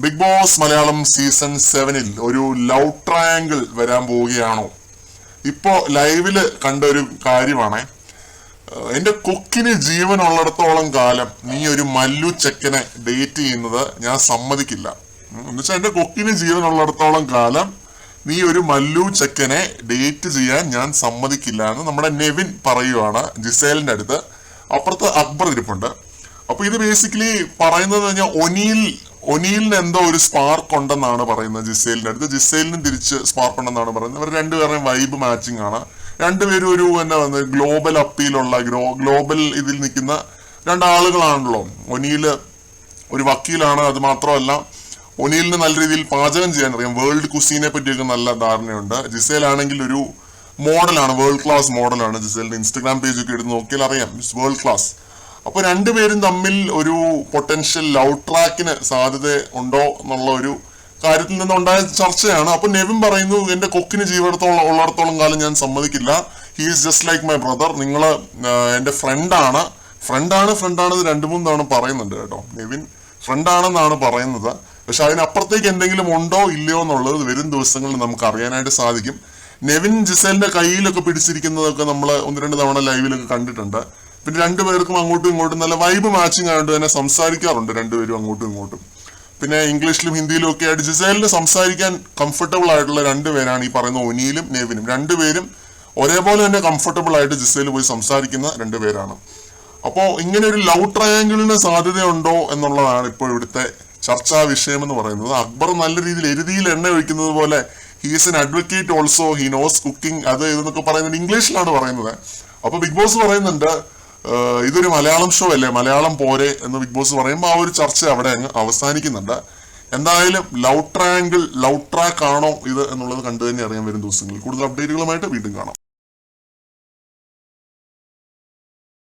Big boss Malayalam season 7-ൽ ഒരു love triangle വരാൻ പോവുകയാണോ? ഇപ്പോ ലൈവില് കണ്ട ഒരു കാര്യമാണ്. എന്റെ കൊക്കിന് ജീവൻ ഉള്ളിടത്തോളം കാലം നീ ഒരു മല്ലു ചെക്കനെ ഡേറ്റ് ചെയ്യുന്നത് ഞാൻ സമ്മതിക്കില്ല. എന്നുവെച്ചാൽ എന്റെ കൊക്കിന് ജീവൻ ഉള്ളിടത്തോളം കാലം നീ ഒരു മല്ലു ചെക്കനെ ഡേറ്റ് ചെയ്യാൻ ഞാൻ സമ്മതിക്കില്ല എന്ന് നമ്മുടെ നെവിൻ പറയുവാണ് ജിസേലിന്റെ അടുത്ത്. അപ്പുറത്ത് അക്ബർ ഇരിപ്പുണ്ട്. അപ്പൊ ഇത് ബേസിക്കലി പറയുന്നത് കഴിഞ്ഞാൽ ഒനീലിന് എന്തോ ഒരു സ്പാർക്ക് ഉണ്ടെന്നാണ് പറയുന്നത് ജിസേലിന്റെ അടുത്ത്. ജിസേലിനും തിരിച്ച് സ്പാർക്ക് ഉണ്ടെന്നാണ് പറയുന്നത്. ഇവർ രണ്ടുപേരുടെയും വൈബ് മാച്ചിങ് ആണ്. രണ്ടുപേരും ഒരു ഗ്ലോബൽ അപ്പീലുള്ള ഗ്ലോബൽ ഇതിൽ നിൽക്കുന്ന രണ്ടാളുകളാണല്ലോ. ഒനീല് ഒരു വക്കീലാണ്. അത് മാത്രമല്ല ഒനീലിന് നല്ല രീതിയിൽ പാചകം ചെയ്യാൻ അറിയാം. വേൾഡ് കുസീനെ പറ്റിയൊക്കെ നല്ല ധാരണയുണ്ട്. ജിസേൽ ആണെങ്കിൽ ഒരു മോഡലാണ്, വേൾഡ് ക്ലാസ് മോഡലാണ്. ജിസേലിന്റെ ഇൻസ്റ്റഗ്രാം പേജൊക്കെ എടുത്ത് നോക്കിയാൽ അറിയാം, വേൾഡ് ക്ലാസ്. അപ്പൊ രണ്ടുപേരും തമ്മിൽ ഒരു പൊട്ടൻഷ്യൽ ലവ് ട്രാക്കിന് സാധ്യത ഉണ്ടോ എന്നുള്ള ഒരു കാര്യത്തിൽ നിന്നുണ്ടായ ചർച്ചയാണ്. അപ്പൊ നെവിൻ പറയുന്നു, എന്റെ കൊക്കിന് ജീവനത്തോളം ഉള്ളിടത്തോളം കാലം ഞാൻ സമ്മതിക്കില്ല. He is just like my brother. നിങ്ങള് എന്റെ ഫ്രണ്ടാണ്. ഇത് 2-3 തവണ പറയുന്നുണ്ട് കേട്ടോ. നെവിൻ ഫ്രണ്ടാണെന്നാണ് പറയുന്നത്. പക്ഷെ അതിനപ്പുറത്തേക്ക് എന്തെങ്കിലും ഉണ്ടോ ഇല്ലയോ എന്നുള്ളത് വരും ദിവസങ്ങളിൽ നമുക്ക് അറിയാനായിട്ട് സാധിക്കും. നെവിൻ ജിസേലിന്റെ കയ്യിലൊക്കെ പിടിച്ചിരിക്കുന്നതൊക്കെ നമ്മൾ 1-2 തവണ ലൈവിലൊക്കെ കണ്ടിട്ടുണ്ട്. പിന്നെ രണ്ടുപേർക്കും അങ്ങോട്ടും ഇങ്ങോട്ടും നല്ല വൈബ് മാച്ചിങ് ആയതുകൊണ്ട് തന്നെ സംസാരിക്കാറുണ്ട് രണ്ടുപേരും അങ്ങോട്ടും ഇങ്ങോട്ടും. പിന്നെ ഇംഗ്ലീഷിലും ഹിന്ദിയിലും ഒക്കെ ആയിട്ട് ജിസേലിന് സംസാരിക്കാൻ കംഫർട്ടബിൾ ആയിട്ടുള്ള രണ്ടുപേരാണ് ഈ പറയുന്ന ഒനീലും നെവിനും. രണ്ടുപേരും ഒരേപോലെ തന്നെ കംഫർട്ടബിൾ ആയിട്ട് ജിസേൽ പോയി സംസാരിക്കുന്ന രണ്ടുപേരാണ്. അപ്പോൾ ഇങ്ങനെ ഒരു ലവ് ട്രയാങ്കിളിന് സാധ്യതയുണ്ടോ എന്നുള്ളതാണ് ഇപ്പോൾ ഇവിടുത്തെ ചർച്ചാ വിഷയം എന്ന് പറയുന്നത്. അക്ബർ നല്ല രീതിയിൽ എരുതിയിൽ എണ്ണ ഒഴിക്കുന്നത് പോലെ he's an advocate also, he knows cooking, അത് ഇതെന്നൊക്കെ പറയുന്നത് ഇംഗ്ലീഷിലാണ് പറയുന്നത്. അപ്പൊ ബിഗ് ബോസ് പറയുന്നുണ്ട് ഇതൊരു മലയാളം ഷോ അല്ലേ, മലയാളം പോരെ എന്ന് ബിഗ് ബോസ് പറയുമ്പോൾ ആ ഒരു ചർച്ച അവിടെ അങ്ങ് അവസാനിക്കുന്നുണ്ട്. എന്തായാലും ലവ് ട്രയാങ്കിൾ, ലവ് ട്രാക്ക് ആണോ ഇത് എന്നുള്ളത് കണ്ടു തന്നെ അറിയാൻ വരും ദിവസങ്ങളിൽ. കൂടുതൽ അപ്ഡേറ്റുകളുമായിട്ട് വീണ്ടും കാണാം.